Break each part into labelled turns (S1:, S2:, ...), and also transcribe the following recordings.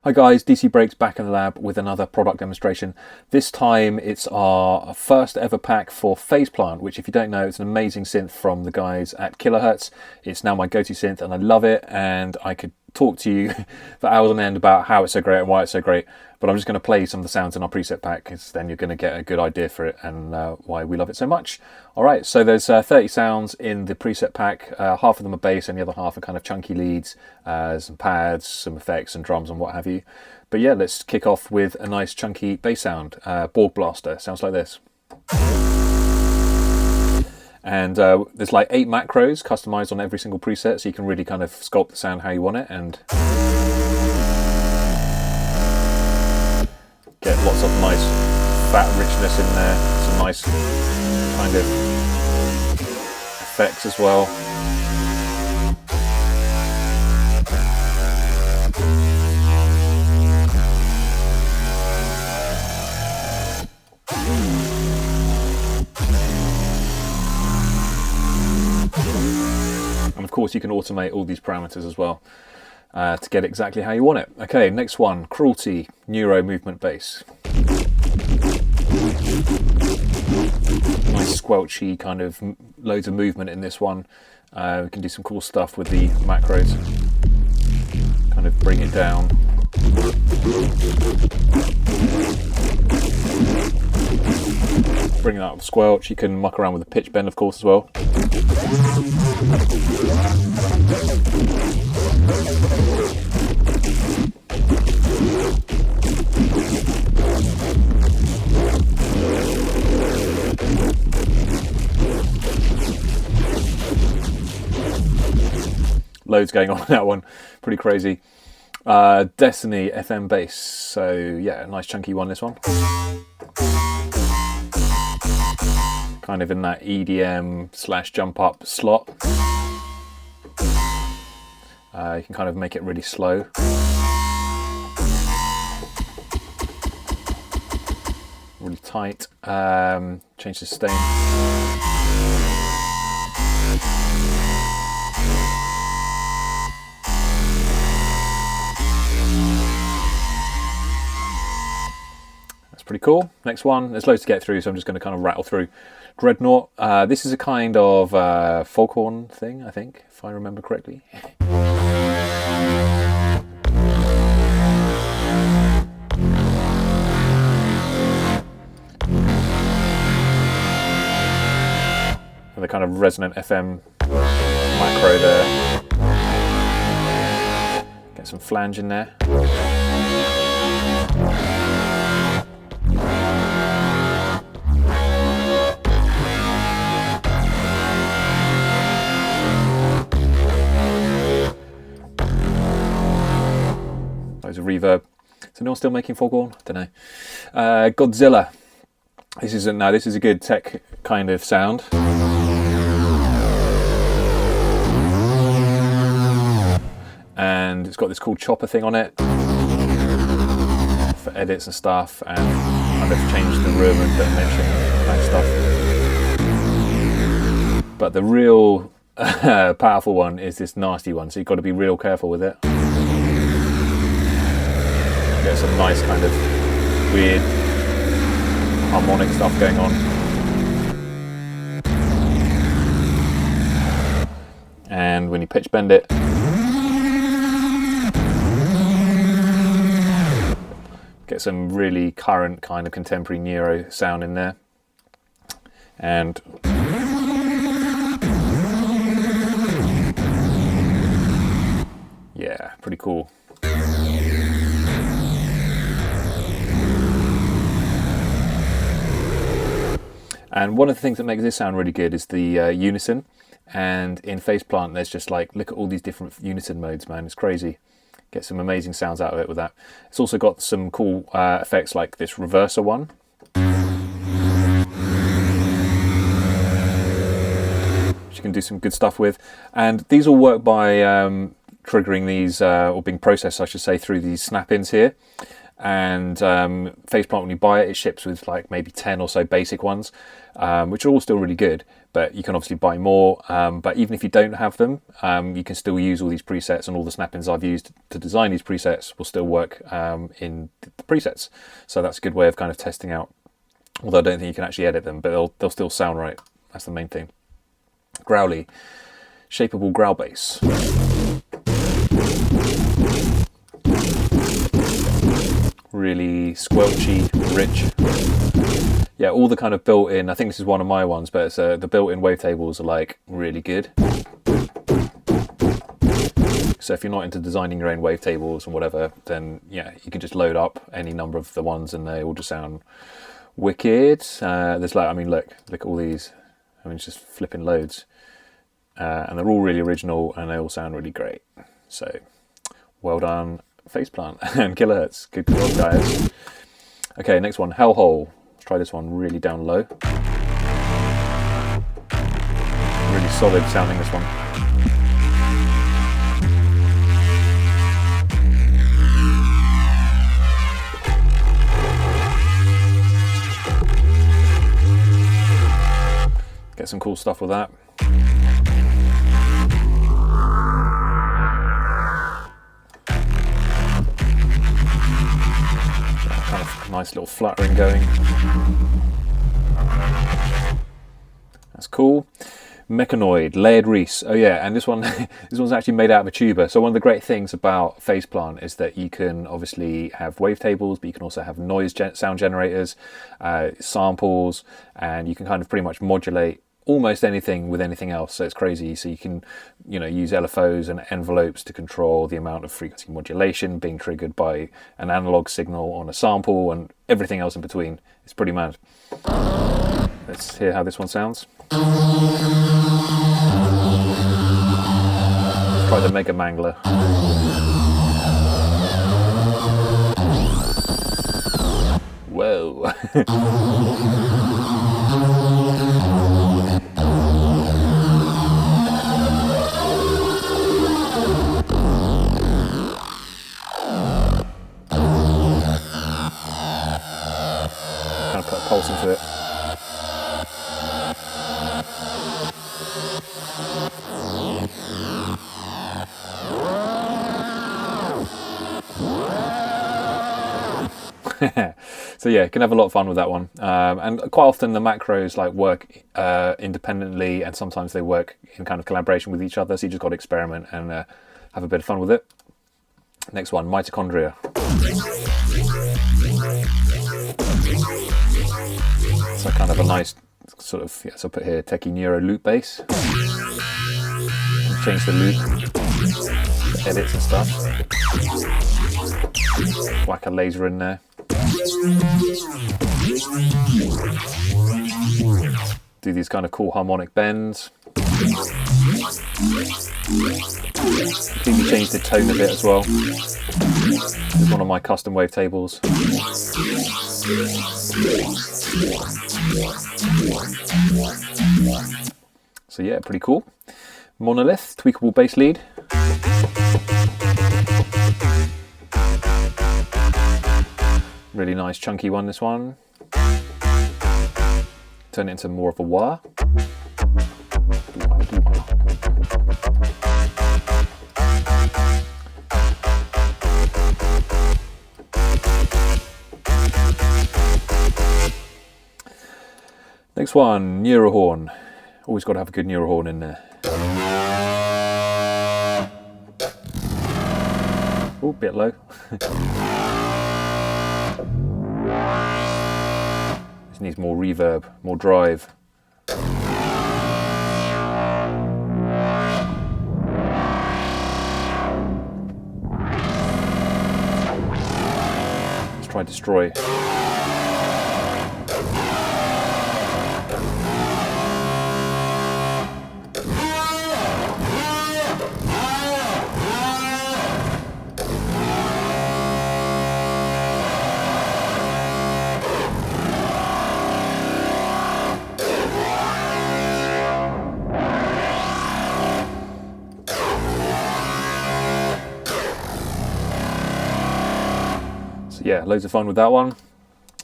S1: Hi guys, DC Breaks back in the lab with another product demonstration. This time it's our first ever pack for Phase Plant, which if you don't know, it's an amazing synth from the guys at Kilohearts. It's now my go-to synth and I love it, and I could talk to you for hours on end about how it's so great and why it's so great, but I'm just going to play some of the sounds in our preset pack because then you're going to get a good idea for it and why we love it so much. Alright, so there's 30 sounds in the preset pack, half of them are bass and the other half are kind of chunky leads, some pads, some effects and drums and what have you. But yeah, let's kick off with a nice chunky bass sound. Borg Blaster, sounds like this. And there's like 8 macros customized on every single preset, so you can really kind of sculpt the sound how you want it and get lots of nice fat richness in there, some nice kind of effects as well. And of course you can automate all these parameters as well to get exactly how you want it. Okay, next one, Cruelty Neuro movement bass. Nice squelchy kind of loads of movement in this one. We can do some cool stuff with the macros. Kind of bring it down. Bring it out with squelch. You can muck around with the pitch bend of course as well. Loads going on in that one, pretty crazy. Destiny FM bass, so yeah, a nice chunky one this one. Kind of in that EDM / jump up slot. You can kind of make it really slow. Really tight. Change the sustain. Pretty cool. Next one, there's loads to get through, so I'm just going to kind of rattle through. Dreadnought, this is a kind of foghorn thing, I think, if I remember correctly. And the kind of resonant FM macro there. Get some flange in there. Loads of reverb. Is anyone still making foghorn? I don't know. Godzilla. This is a good tech kind of sound. And it's got this cool chopper thing on it for edits and stuff, and kind of change the room and dimension and stuff. But the real powerful one is this nasty one, so you've got to be real careful with it. Get some nice kind of weird harmonic stuff going on. And when you pitch bend it, get some really current kind of contemporary neuro sound in there. And yeah, pretty cool. And one of the things that makes this sound really good is the unison. And in Phase Plant, there's just like, look at all these different unison modes, man. It's crazy. Get some amazing sounds out of it with that. It's also got some cool effects like this reverser one. Which you can do some good stuff with. And these all work by triggering these, or being processed, I should say, through these snap-ins here. And Phase Plant, when you buy it, it ships with like maybe 10 or so basic ones, which are all still really good. but you can obviously buy more. But even if you don't have them, you can still use all these presets, and all the snap-ins I've used to design these presets will still work in the presets. So that's a good way of kind of testing out, although I don't think you can actually edit them, but they'll still sound right. That's the main thing. Growly, shapeable growl bass. Really squelchy, rich. Yeah, all the kind of built-in, I think this is one of my ones, but it's, the built-in wavetables are like really good. So if you're not into designing your own wavetables and whatever, then yeah, you can just load up any number of the ones and they all just sound wicked. There's like, I mean, look at all these. I mean, it's just flipping loads. And they're all really original and they all sound really great. So well done, Phase Plant and Kilohearts. Good job, guys. Okay, next one, Hellhole. Let's try this one really down low. Really solid sounding, this one. Get some cool stuff with that. Kind of nice little fluttering going. That's cool. Mechanoid, layered reese. Oh yeah, and this one, this one's actually made out of a tuba. So one of the great things about Phase Plant is that you can obviously have wavetables, but you can also have noise sound generators, samples, and you can kind of pretty much modulate almost anything with anything else. So it's crazy. So you can, you know, use LFOs and envelopes to control the amount of frequency modulation being triggered by an analog signal on a sample and everything else in between. It's pretty mad. Let's hear how this one sounds. Let's try the Mega Mangler. Whoa. Kind of put a pulse into it. So yeah, you can have a lot of fun with that one, and quite often the macros like work independently, and sometimes they work in kind of collaboration with each other, so you just got to experiment and have a bit of fun with it. Next one, Mitochondria. So kind of a nice sort of, yeah, so I'll put here Techie Neuro loop bass. Change the loop, the edits and stuff. Whack a laser in there. Do these kind of cool harmonic bends. Completely change the tone a bit as well. This is one of my custom wavetables. So yeah, pretty cool. Monolith, tweakable bass lead. Really nice chunky one, this one. Turn it into more of a wah. Next one, Neurohorn. Always got to have a good Neurohorn in there. Oh, bit low. This needs more reverb, more drive. Let's try Destroy. Yeah, loads of fun with that one,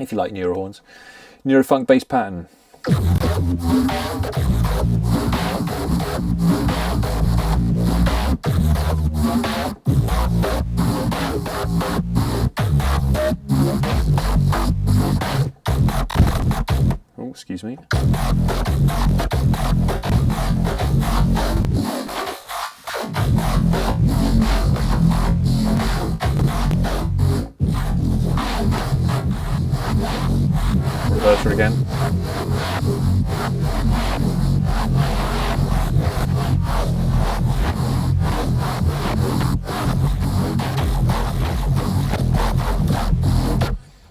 S1: if you like Neurohorns. Neurofunk bass pattern. excuse me. Reverser again.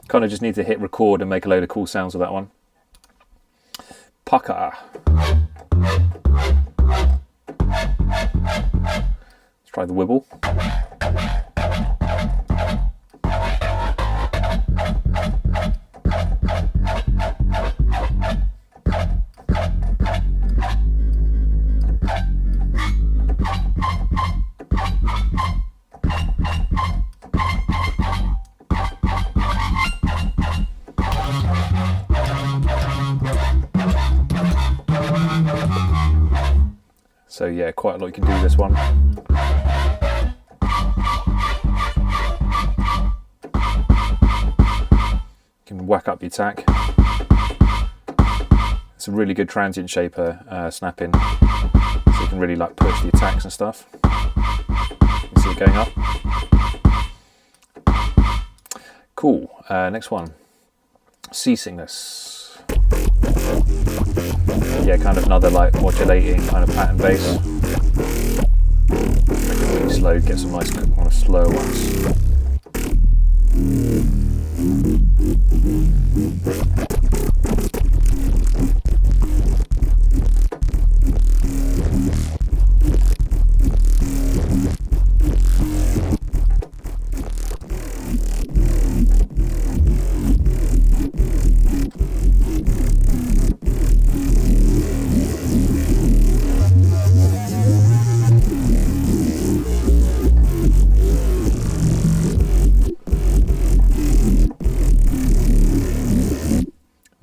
S1: Kind of just need to hit record and make a load of cool sounds with that one. Pucker. Let's try the Wibble. So yeah, quite a lot you can do with this one. You can whack up the attack. It's a really good transient shaper, snapping, so you can really like push the attacks and stuff. You can see it going up. Cool. Next one, Seasingness. Yeah, kind of another like modulating kind of pattern bass. Make it really slow, get some nice kind of slow ones.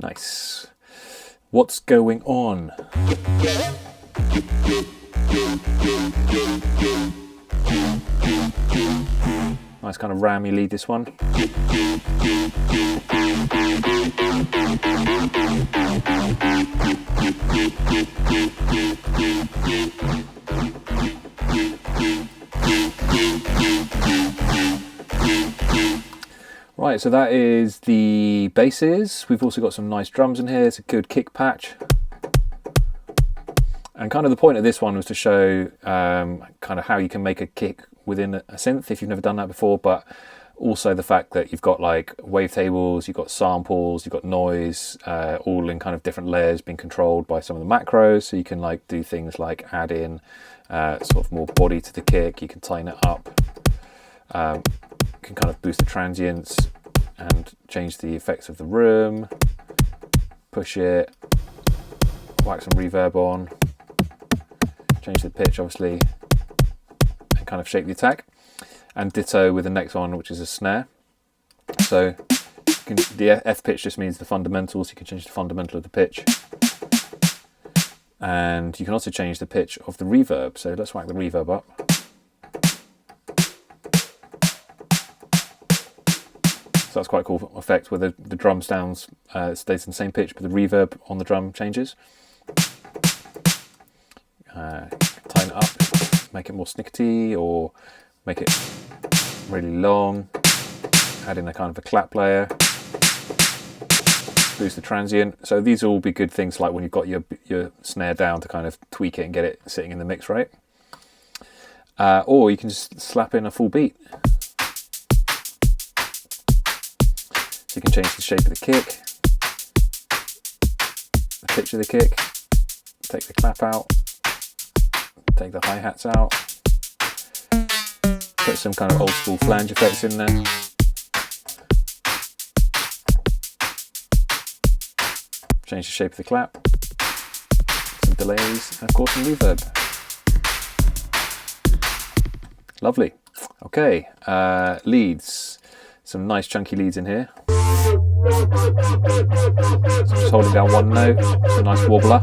S1: Nice. What's going on? Nice kind of rammy lead, this one. Right, so that is the basses. We've also got some nice drums in here. It's a good kick patch. And kind of the point of this one was to show kind of how you can make a kick within a synth if you've never done that before, but also the fact that you've got like wavetables, you've got samples, you've got noise, all in kind of different layers being controlled by some of the macros. So you can like do things like add in sort of more body to the kick, you can tighten it up, you can kind of boost the transients and change the effects of the room, push it, whack some reverb on, change the pitch obviously, and kind of shape the attack. And ditto with the next one, which is a snare. So the F pitch just means the fundamentals. You can change the fundamental of the pitch. And you can also change the pitch of the reverb. So let's whack the reverb up. So that's quite a cool effect where the drum sounds stays in the same pitch, but the reverb on the drum changes. Tighten it up, make it more snickety, or make it really long, add in a kind of a clap layer, boost the transient. So these will all be good things like when you've got your snare down to kind of tweak it and get it sitting in the mix right. Or you can just slap in a full beat. So you can change the shape of the kick, the pitch of the kick, take the clap out, take the hi-hats out, put some kind of old school flange effects in there. Change the shape of the clap, some delays, and of course some reverb. Lovely. Okay, leads. Some nice chunky leads in here. So just holding down one note, it's a nice wobbler.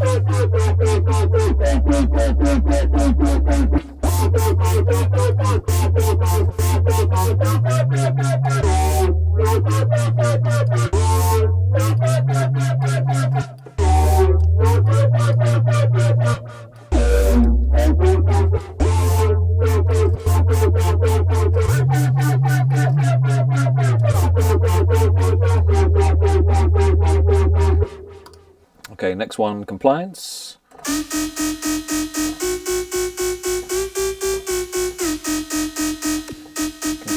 S1: Okay, next one, compliance.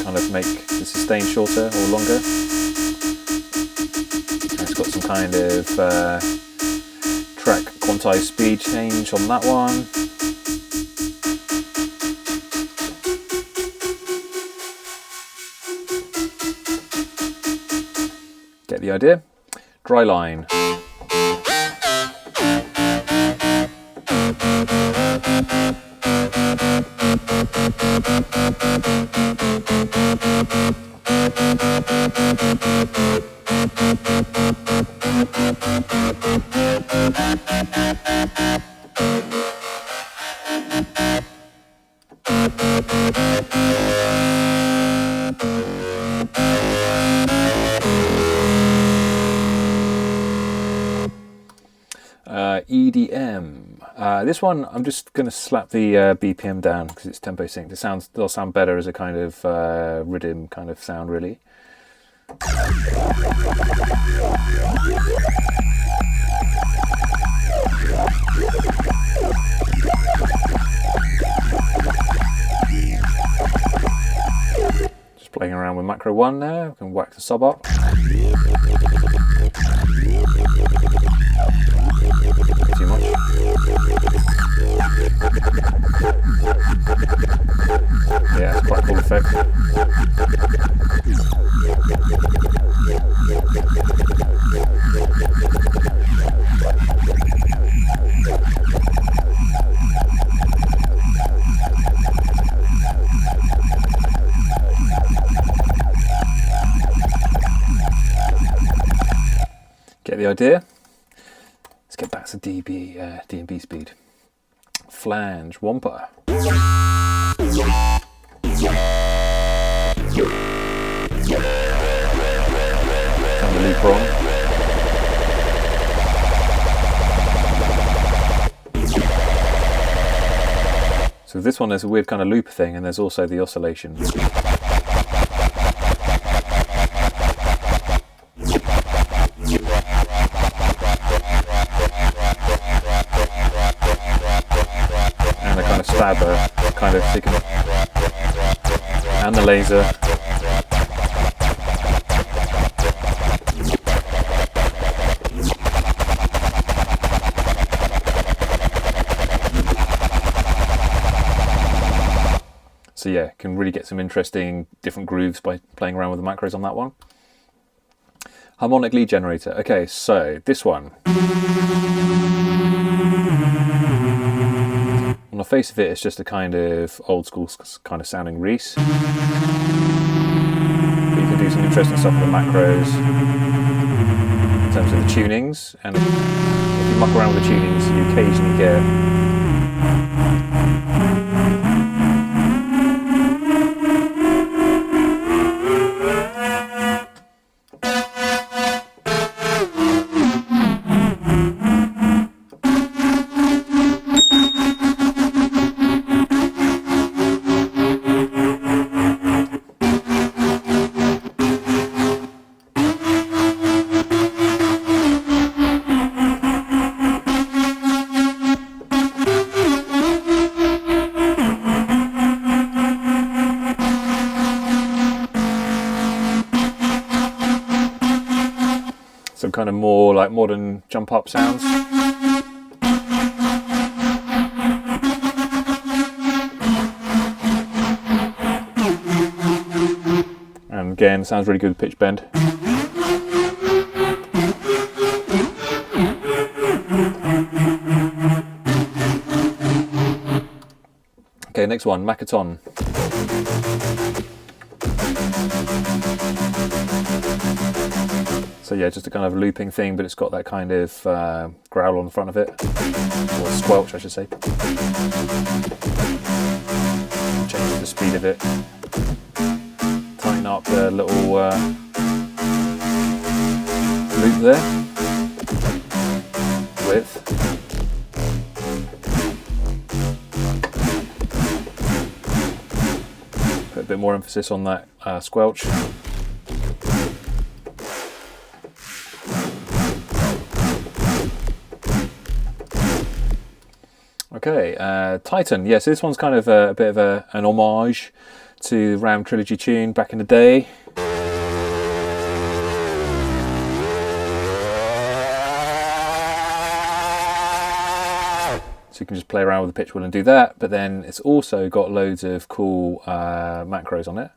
S1: Kind of make the sustain shorter or longer. And it's got some kind of track quantized speed change on that one. Get the idea? Dryline. EDM. This one, I'm just going to slap the BPM down because it's tempo synced. It'll sound better as a kind of rhythm kind of sound, really. Just playing around with macro 1 now. I can whack the sub up. Too much. Yeah, it's quite a cool effect. Get the idea? Let's get back to DNB Speed Flange Wampa. Turn the loop on. So this one, there's a weird kind of loop thing, and there's also the oscillation. Stabber, kind of taking it, and the laser. So yeah, can really get some interesting different grooves by playing around with the macros on that one. Harmonic lead generator. Okay, so this one. On the face of it, it's just a kind of old school kind of sounding Reese. But you can do some interesting stuff with the macros in terms of the tunings, and if you muck around with the tunings, you occasionally get some kind of more like modern jump up sounds. And again, sounds really good with pitch bend. Okay, next one, Makaton. So yeah, just a kind of looping thing, but it's got that kind of growl on the front of it, or squelch I should say. Changes the speed of it. Tighten up the little loop there. Width. Put a bit more emphasis on that squelch. Okay, Titan. Yes, this one's kind of a bit of an homage to the Ram Trilogy tune back in the day. So you can just play around with the pitch wheel and do that, but then it's also got loads of cool macros on it.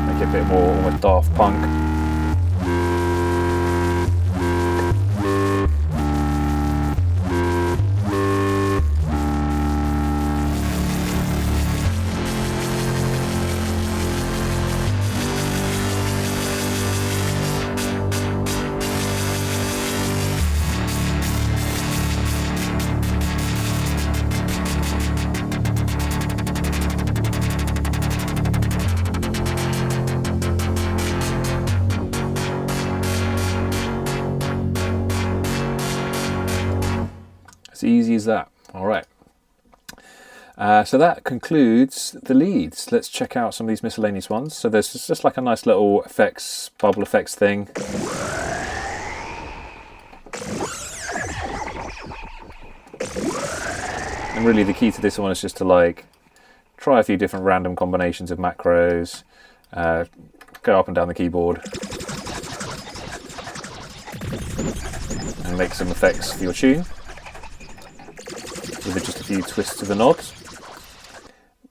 S1: Make it a bit more almost Daft Punk. As easy as that. All right. So that concludes the leads. Let's check out some of these miscellaneous ones. So there's just like a nice little effects, bubble effects thing. And really the key to this one is just to like try a few different random combinations of macros, go up and down the keyboard, and make some effects for your tune with just a few twists of the knobs.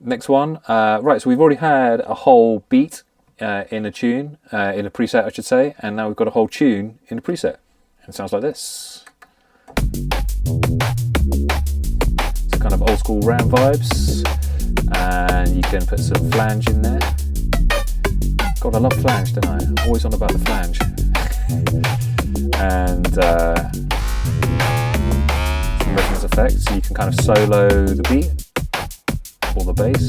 S1: Next one, right, so we've already had a whole beat in a tune, in a preset I should say, and now we've got a whole tune in a preset. It sounds like this. So kind of old school Ram vibes, and you can put some flange in there. God, I love flange, don't I? I'm always on about the flange. And some resonance effects, so you can kind of solo the beat or the bass.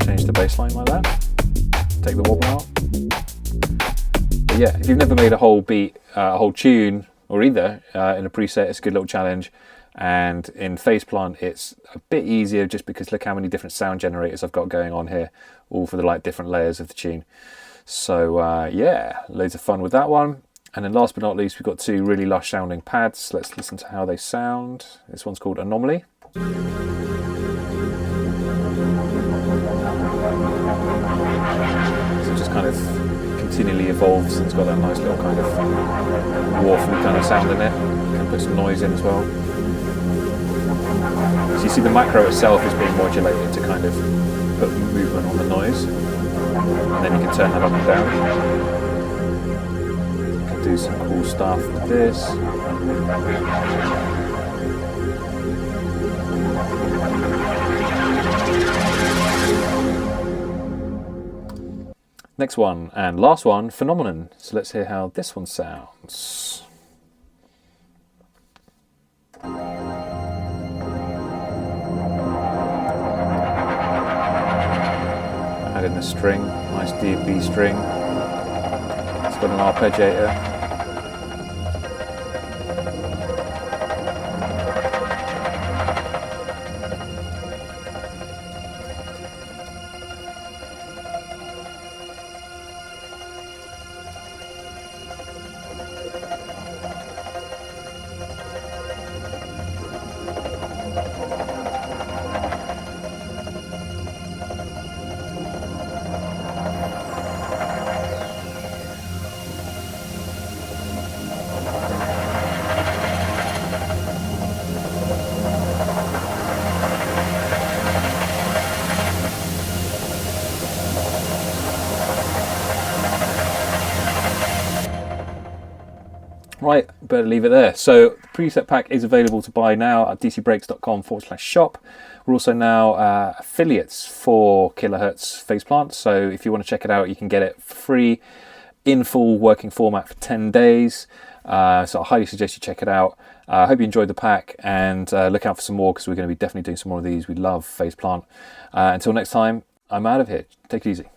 S1: Change the bass line like that. Take the wobble out. But yeah, if you've never made a whole beat, a whole tune, or either in a preset, it's a good little challenge. And in Phase Plant, it's a bit easier just because look how many different sound generators I've got going on here, all for the like different layers of the tune. So yeah, loads of fun with that one. And then last but not least, we've got two really lush sounding pads. Let's listen to how they sound. This one's called Anomaly. So it just kind of continually evolves and it's got that nice little kind of waffly kind of sound in it. You can put some noise in as well. So you see the macro itself is being modulated to kind of put movement on the noise. And then you can turn that up and down. You can do some cool stuff with this. Next one, and last one, Phenomenon. So let's hear how this one sounds. Add in the string, nice DNB string. It's got an arpeggiator. Right, better leave it there. So the preset pack is available to buy now at dcbreaks.com/shop. We're also now affiliates for Kilohearts Phase Plant. So if you want to check it out, you can get it for free in full working format for 10 days. So I highly suggest you check it out. I hope you enjoyed the pack and look out for some more because we're going to be definitely doing some more of these. We love Phase Plant. Until next time, I'm out of here. Take it easy.